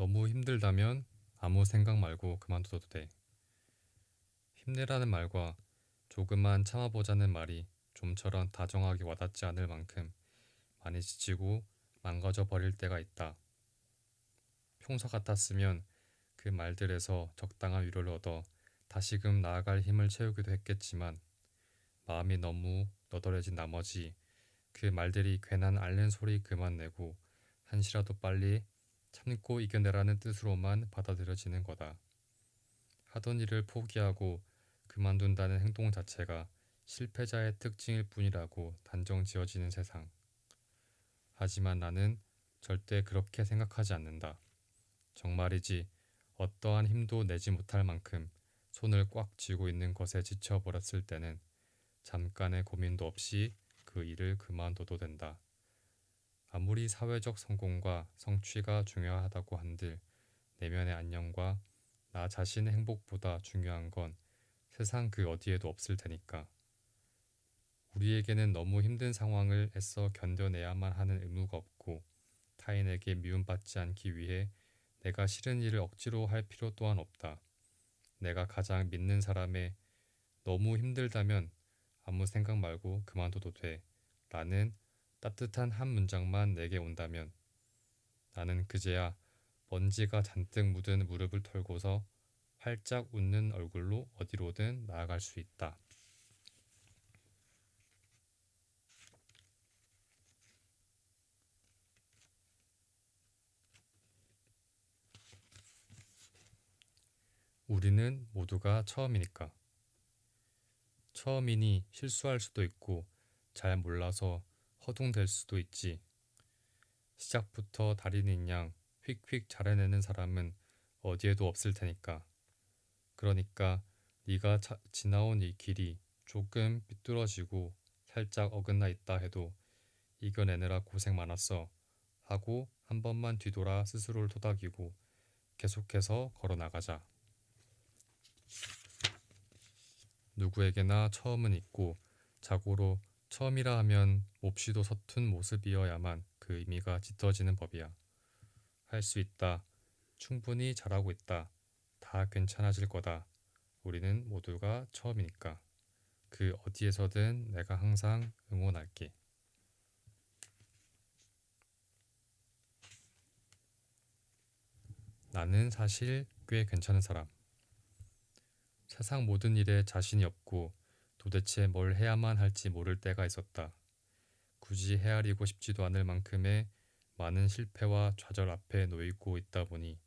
너무 힘들다면 아무 생각 말고 그만둬도 돼. 힘내라는 말과 조금만 참아보자는 말이 좀처럼 다정하게 와닿지 않을 만큼 많이 지치고 망가져 버릴 때가 있다. 평소 같았으면 그 말들에서 적당한 위로를 얻어 다시금 나아갈 힘을 채우기도 했겠지만 마음이 너무 너덜해진 나머지 그 말들이 괜한 앓는 소리 그만 내고 한시라도 빨리 참고 이겨내라는 뜻으로만 받아들여지는 거다. 하던 일을 포기하고 그만둔다는 행동 자체가 실패자의 특징일 뿐이라고 단정 지어지는 세상. 하지만 나는 절대 그렇게 생각하지 않는다. 정말이지 어떠한 힘도 내지 못할 만큼 손을 꽉 쥐고 있는 것에 지쳐버렸을 때는 잠깐의 고민도 없이 그 일을 그만둬도 된다. 아무리 사회적 성공과 성취가 중요하다고 한들 내면의 안녕과 나 자신의 행복보다 중요한 건 세상 그 어디에도 없을 테니까. 우리에게는 너무 힘든 상황을 애써 견뎌내야만 하는 의무가 없고 타인에게 미움받지 않기 위해 내가 싫은 일을 억지로 할 필요 또한 없다. 내가 가장 믿는 사람의 너무 힘들다면 아무 생각 말고 그만둬도 돼. 라는 따뜻한 한 문장만 내게 온다면 나는 그제야 먼지가 잔뜩 묻은 무릎을 털고서 활짝 웃는 얼굴로 어디로든 나아갈 수 있다. 우리는 모두가 처음이니까. 처음이니 실수할 수도 있고 잘 몰라서 허둥댈 수도 있지. 시작부터 달인인 양 휙휙 잘해내는 사람은 어디에도 없을 테니까. 그러니까 네가 지나온 이 길이 조금 삐뚤어지고 살짝 어긋나 있다 해도 이겨내느라 고생 많았어 하고 한 번만 뒤돌아 스스로를 토닥이고 계속해서 걸어나가자. 누구에게나 처음은 있고 자고로 처음이라 하면 몹시도 서툰 모습이어야만 그 의미가 짙어지는 법이야. 할 수 있다. 충분히 잘하고 있다. 다 괜찮아질 거다. 우리는 모두가 처음이니까. 그 어디에서든 내가 항상 응원할게. 나는 사실 꽤 괜찮은 사람. 세상 모든 일에 자신이 없고 도대체 뭘 해야만 할지 모를 때가 있었다. 굳이 헤아리고 싶지도 않을 만큼의 많은 실패와 좌절 앞에 놓이고 있다 보니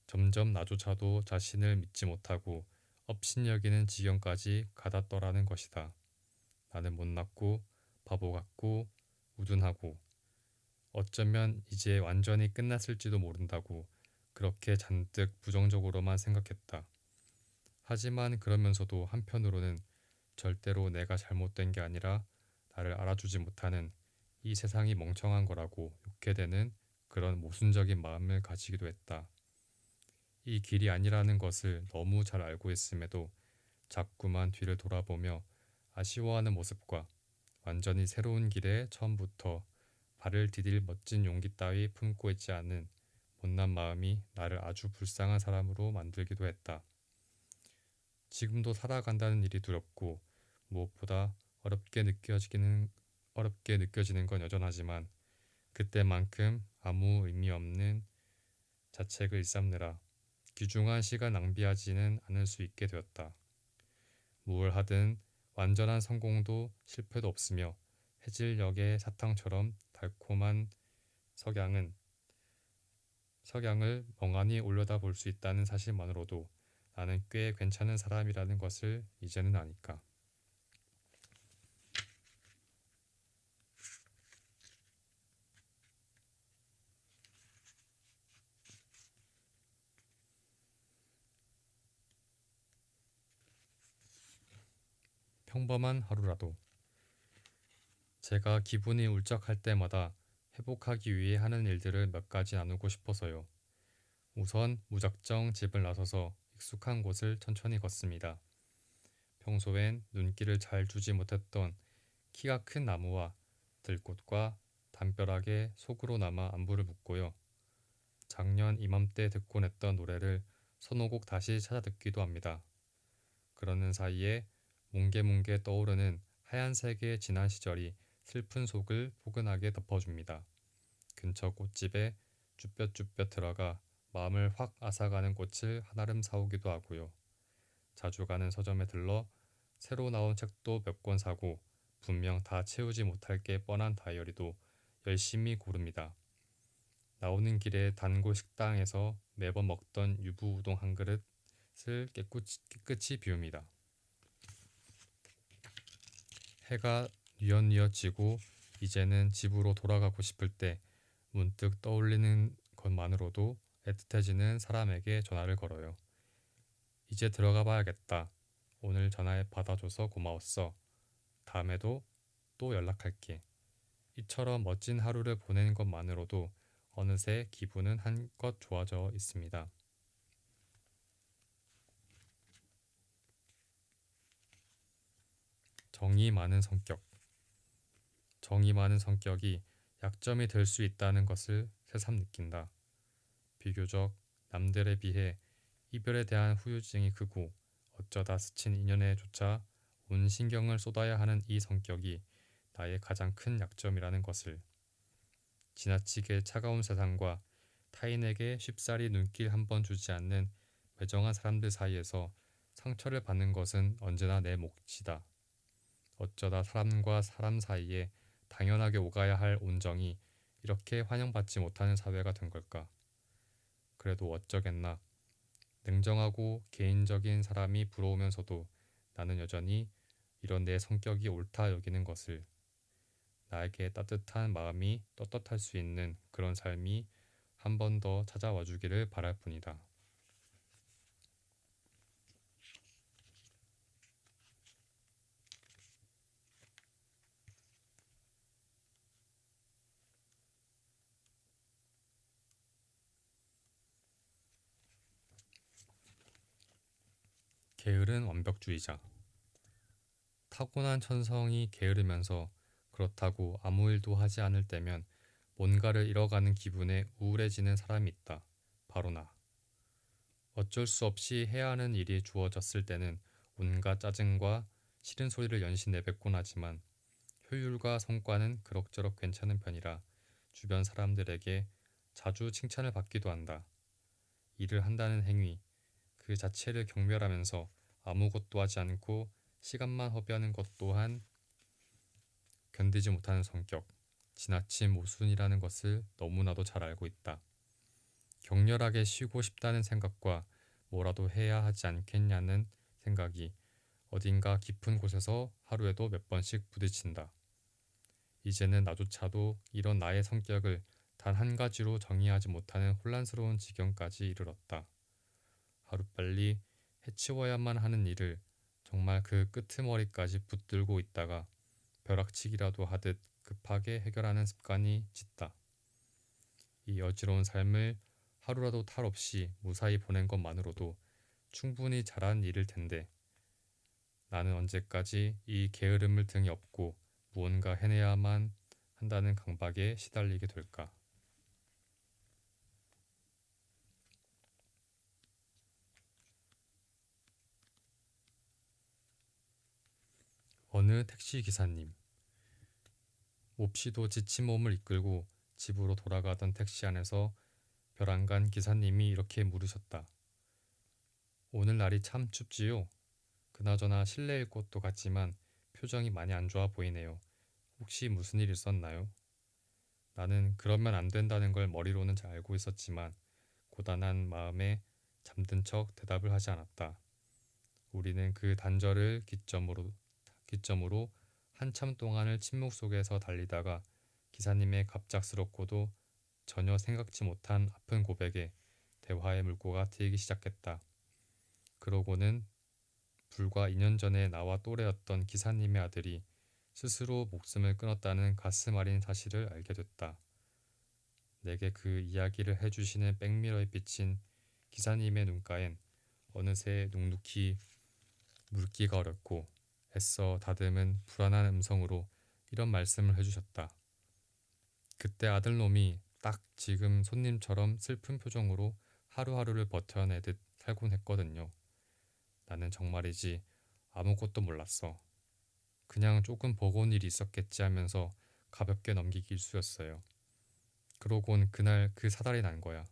점점 나조차도 자신을 믿지 못하고 업신여기는 지경까지 가닿더라는 것이다. 나는 못났고 바보 같고 우둔하고 어쩌면 이제 완전히 끝났을지도 모른다고 그렇게 잔뜩 부정적으로만 생각했다. 하지만 그러면서도 한편으로는 절대로 내가 잘못된 게 아니라 나를 알아주지 못하는 이 세상이 멍청한 거라고 욕해대는 그런 모순적인 마음을 가지기도 했다. 이 길이 아니라는 것을 너무 잘 알고 있음에도 자꾸만 뒤를 돌아보며 아쉬워하는 모습과 완전히 새로운 길에 처음부터 발을 디딜 멋진 용기 따위 품고 있지 않은 못난 마음이 나를 아주 불쌍한 사람으로 만들기도 했다. 지금도 살아간다는 일이 두렵고 무엇보다 어렵게 느껴지는 건 여전하지만 그때만큼 아무 의미 없는 자책을 일삼느라 귀중한 시간 낭비하지는 않을 수 있게 되었다. 무얼 하든 완전한 성공도 실패도 없으며 해질녘의 사탕처럼 달콤한 석양은 석양을 멍하니 올려다볼 수 있다는 사실만으로도 나는 꽤 괜찮은 사람이라는 것을 이제는 아니까. 평범한 하루라도 제가 기분이 울적할 때마다 회복하기 위해 하는 일들을 몇 가지 나누고 싶어서요. 우선 무작정 집을 나서서 익숙한 곳을 천천히 걷습니다. 평소엔 눈길을 잘 주지 못했던 키가 큰 나무와 들꽃과 담벼락에 속으로 남아 안부를 묻고요. 작년 이맘때 듣곤 했던 노래를 서너 곡 다시 찾아 듣기도 합니다. 그러는 사이에 뭉게뭉게 떠오르는 하얀색의 지난 시절이 슬픈 속을 포근하게 덮어줍니다. 근처 꽃집에 쭈뼛쭈뼛 들어가 마음을 확 앗아가는 꽃을 한아름 사오기도 하고요. 자주 가는 서점에 들러 새로 나온 책도 몇 권 사고 분명 다 채우지 못할 게 뻔한 다이어리도 열심히 고릅니다. 나오는 길에 단골 식당에서 매번 먹던 유부 우동 한 그릇을 깨끗이 비웁니다. 해가 뉘엿뉘엿 지고 이제는 집으로 돌아가고 싶을 때 문득 떠올리는 것만으로도 애틋해지는 사람에게 전화를 걸어요. 이제 들어가 봐야겠다. 오늘 전화 받아줘서 고마웠어. 다음에도 또 연락할게. 이처럼 멋진 하루를 보낸 것만으로도 어느새 기분은 한껏 좋아져 있습니다. 정이 많은 성격. 정이 많은 성격이 약점이 될 수 있다는 것을 새삼 느낀다. 비교적 남들에 비해 이별에 대한 후유증이 크고 어쩌다 스친 인연에조차 온 신경을 쏟아야 하는 이 성격이 나의 가장 큰 약점이라는 것을. 지나치게 차가운 세상과 타인에게 쉽사리 눈길 한 번 주지 않는 매정한 사람들 사이에서 상처를 받는 것은 언제나 내 몫이다. 어쩌다 사람과 사람 사이에 당연하게 오가야 할 온정이 이렇게 환영받지 못하는 사회가 된 걸까? 그래도 어쩌겠나. 냉정하고 개인적인 사람이 부러우면서도 나는 여전히 이런 내 성격이 옳다 여기는 것을. 나에게 따뜻한 마음이 떳떳할 수 있는 그런 삶이 한 번 더 찾아와 주기를 바랄 뿐이다. 게으른 완벽주의자. 타고난 천성이 게으르면서 그렇다고 아무 일도 하지 않을 때면 뭔가를 잃어가는 기분에 우울해지는 사람이 있다. 바로 나. 어쩔 수 없이 해야 하는 일이 주어졌을 때는 온갖 짜증과 싫은 소리를 연신 내뱉곤 하지만 효율과 성과는 그럭저럭 괜찮은 편이라 주변 사람들에게 자주 칭찬을 받기도 한다. 일을 한다는 행위 그 자체를 경멸하면서 아무것도 하지 않고 시간만 허비하는 것 또한 견디지 못하는 성격, 지나친 모순이라는 것을 너무나도 잘 알고 있다. 격렬하게 쉬고 싶다는 생각과 뭐라도 해야 하지 않겠냐는 생각이 어딘가 깊은 곳에서 하루에도 몇 번씩 부딪힌다. 이제는 나조차도 이런 나의 성격을 단 한 가지로 정의하지 못하는 혼란스러운 지경까지 이르렀다. 하루빨리 해치워야만 하는 일을 정말 그 끄트머리까지 붙들고 있다가 벼락치기라도 하듯 급하게 해결하는 습관이 짙다. 이 어지러운 삶을 하루라도 탈 없이 무사히 보낸 것만으로도 충분히 잘한 일일 텐데 나는 언제까지 이 게으름을 등에 업고 무언가 해내야만 한다는 강박에 시달리게 될까? 어느 택시 기사님. 몹시도 지친 몸을 이끌고 집으로 돌아가던 택시 안에서 벼랑간 기사님이 이렇게 물으셨다. 오늘 날이 참 춥지요? 그나저나 실내일 것도 같지만 표정이 많이 안 좋아 보이네요. 혹시 무슨 일 있었나요? 나는 그러면 안 된다는 걸 머리로는 잘 알고 있었지만 고단한 마음에 잠든 척 대답을 하지 않았다. 우리는 그 단절을 기점으로 한참 동안을 침묵 속에서 달리다가 기사님의 갑작스럽고도 전혀 생각지 못한 아픈 고백에 대화의 물꼬가 트이기 시작했다. 그러고는 불과 2년 전에 나와 또래였던 기사님의 아들이 스스로 목숨을 끊었다는 가슴 아린 사실을 알게 됐다. 내게 그 이야기를 해주시는 백미러에 비친 기사님의 눈가엔 어느새 눅눅이 물기가 어렸고 애써 다듬은 불안한 음성으로 이런 말씀을 해주셨다. 그때 아들놈이 딱 지금 손님처럼 슬픈 표정으로 하루하루를 버텨내듯 살곤 했거든요. 나는 정말이지 아무것도 몰랐어. 그냥 조금 버거운 일이 있었겠지 하면서 가볍게 넘기기 일쑤였어요. 그러곤 그날 그 사달이 난 거야.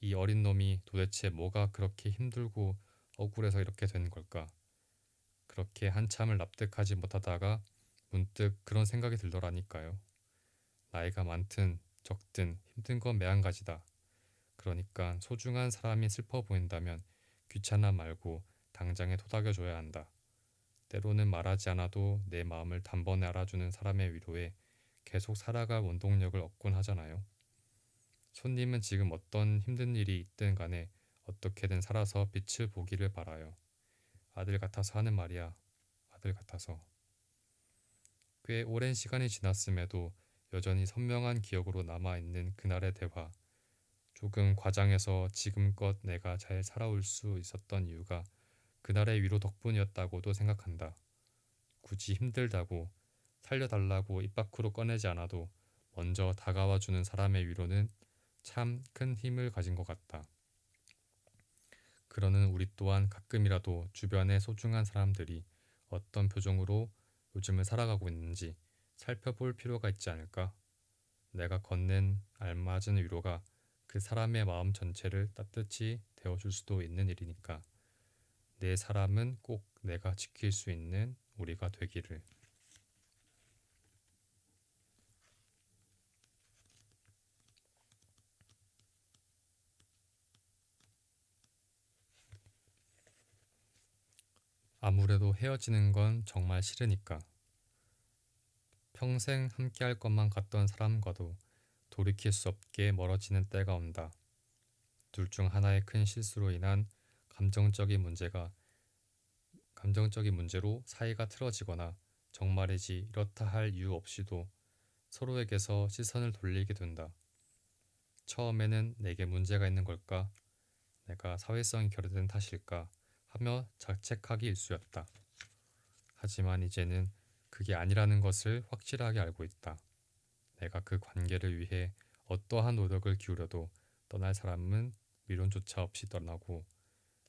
이 어린 놈이 도대체 뭐가 그렇게 힘들고 억울해서 이렇게 된 걸까? 그렇게 한참을 납득하지 못하다가 문득 그런 생각이 들더라니까요. 나이가 많든 적든 힘든 건 매한가지다. 그러니까 소중한 사람이 슬퍼 보인다면 귀찮아 말고 당장에 토닥여줘야 한다. 때로는 말하지 않아도 내 마음을 단번에 알아주는 사람의 위로에 계속 살아갈 원동력을 얻곤 하잖아요. 손님은 지금 어떤 힘든 일이 있든 간에 어떻게든 살아서 빛을 보기를 바라요. 아들 같아서 하는 말이야. 아들 같아서. 꽤 오랜 시간이 지났음에도 여전히 선명한 기억으로 남아있는 그날의 대화. 조금 과장해서 지금껏 내가 잘 살아올 수 있었던 이유가 그날의 위로 덕분이었다고도 생각한다. 굳이 힘들다고 살려달라고 입 밖으로 꺼내지 않아도 먼저 다가와주는 사람의 위로는 참 큰 힘을 가진 것 같다. 그러는 우리 또한 가끔이라도 주변의 소중한 사람들이 어떤 표정으로 요즘을 살아가고 있는지 살펴볼 필요가 있지 않을까? 내가 건넨 알맞은 위로가 그 사람의 마음 전체를 따뜻히 데워줄 수도 있는 일이니까 내 사람은 꼭 내가 지킬 수 있는 우리가 되기를. 아무래도 헤어지는 건 정말 싫으니까. 평생 함께할 것만 같던 사람과도 돌이킬 수 없게 멀어지는 때가 온다. 둘 중 하나의 큰 실수로 인한 감정적인 문제가 감정적인 문제로 사이가 틀어지거나 정말이지 이렇다 할 이유 없이도 서로에게서 시선을 돌리게 된다. 처음에는 내게 문제가 있는 걸까? 내가 사회성이 결여된 탓일까? 하며 자책하기 일쑤였다. 하지만 이제는 그게 아니라는 것을 확실하게 알고 있다. 내가 그 관계를 위해 어떠한 노력을 기울여도 떠날 사람은 미련조차 없이 떠나고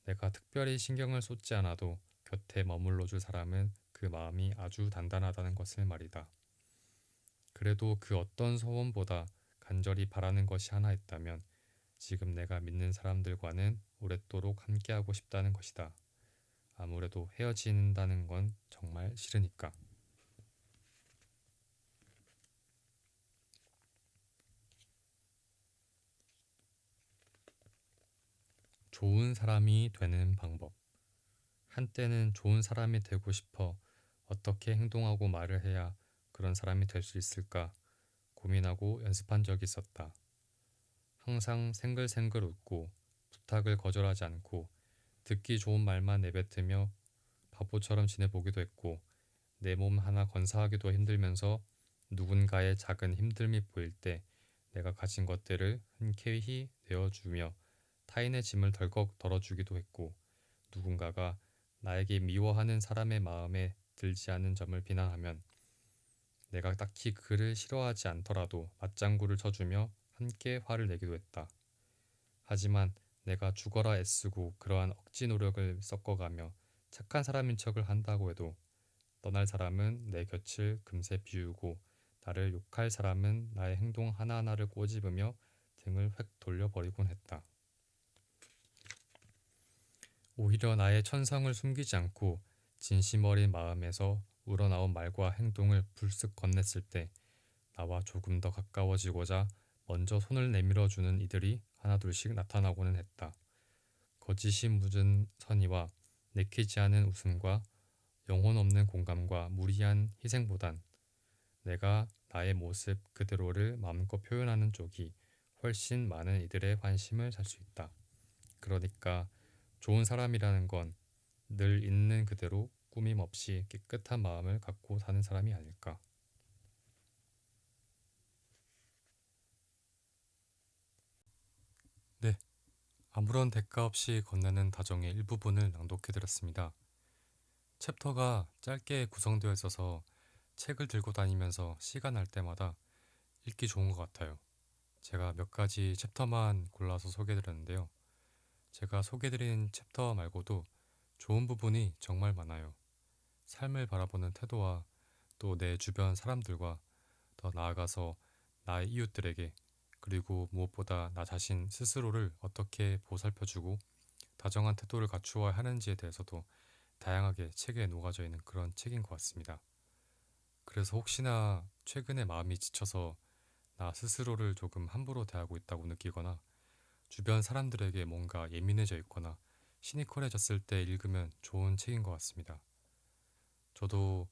내가 특별히 신경을 쏟지 않아도 곁에 머물러 줄 사람은 그 마음이 아주 단단하다는 것을 말이다. 그래도 그 어떤 소원보다 간절히 바라는 것이 하나 있다면 지금 내가 믿는 사람들과는 오랫도록 함께하고 싶다는 것이다. 아무래도 헤어진다는 건 정말 싫으니까. 좋은 사람이 되는 방법. 한때는 좋은 사람이 되고 싶어 어떻게 행동하고 말을 해야 그런 사람이 될 수 있을까 고민하고 연습한 적이 있었다. 항상 생글생글 웃고 부탁을 거절하지 않고 듣기 좋은 말만 내뱉으며 바보처럼 지내보기도 했고 내 몸 하나 건사하기도 힘들면서 누군가의 작은 힘듦이 보일 때 내가 가진 것들을 흔쾌히 내어주며 타인의 짐을 덜컥 덜어주기도 했고 누군가가 나에게 미워하는 사람의 마음에 들지 않은 점을 비난하면 내가 딱히 그를 싫어하지 않더라도 맞장구를 쳐주며 함께 화를 내기도 했다. 하지만 내가 죽어라 애쓰고 그러한 억지 노력을 섞어가며 착한 사람인 척을 한다고 해도 떠날 사람은 내 곁을 금세 비우고 나를 욕할 사람은 나의 행동 하나하나를 꼬집으며 등을 획 돌려버리곤 했다. 오히려 나의 천성을 숨기지 않고 진심 어린 마음에서 우러나온 말과 행동을 불쑥 건넸을 때 나와 조금 더 가까워지고자 먼저 손을 내밀어주는 이들이 하나둘씩 나타나고는 했다. 거짓이 묻은 선의와 내키지 않은 웃음과 영혼 없는 공감과 무리한 희생보단 내가 나의 모습 그대로를 마음껏 표현하는 쪽이 훨씬 많은 이들의 관심을 살 수 있다. 그러니까 좋은 사람이라는 건 늘 있는 그대로 꾸밈 없이 깨끗한 마음을 갖고 사는 사람이 아닐까. 네, 아무런 대가 없이 건네는 다정의 일부분을 낭독해드렸습니다. 챕터가 짧게 구성되어 있어서 책을 들고 다니면서 시간 날 때마다 읽기 좋은 것 같아요. 제가 몇 가지 챕터만 골라서 소개해드렸는데요. 제가 소개해드린 챕터 말고도 좋은 부분이 정말 많아요. 삶을 바라보는 태도와 또 내 주변 사람들과 더 나아가서 나의 이웃들에게 그리고 무엇보다 나 자신 스스로를 어떻게 보살펴주고 다정한 태도를 갖추어야 하는지에 대해서도 다양하게 책에 녹아져 있는 그런 책인 것 같습니다. 그래서 혹시나 최근에 마음이 지쳐서 나 스스로를 조금 함부로 대하고 있다고 느끼거나 주변 사람들에게 뭔가 예민해져 있거나 시니컬해졌을 때 읽으면 좋은 책인 것 같습니다. 저도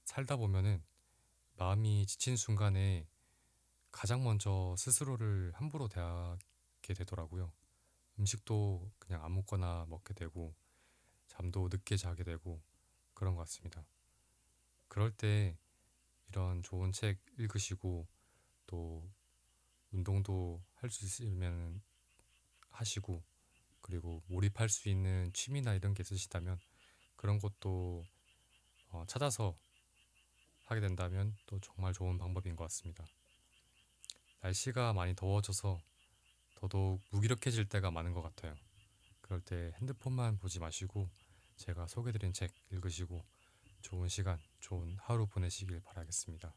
살다 보면은 마음이 지친 순간에 가장 먼저 스스로를 함부로 대하게 되더라고요. 음식도 그냥 아무거나 먹게 되고 잠도 늦게 자게 되고 그런 것 같습니다. 그럴 때 이런 좋은 책 읽으시고 또 운동도 할 수 있으면 하시고 그리고 몰입할 수 있는 취미나 이런 게 있으시다면 그런 것도 찾아서 하게 된다면 또 정말 좋은 방법인 것 같습니다. 날씨가 많이 더워져서 더더욱 무기력해질 때가 많은 것 같아요. 그럴 때 핸드폰만 보지 마시고 제가 소개드린 책 읽으시고 좋은 시간, 좋은 하루 보내시길 바라겠습니다.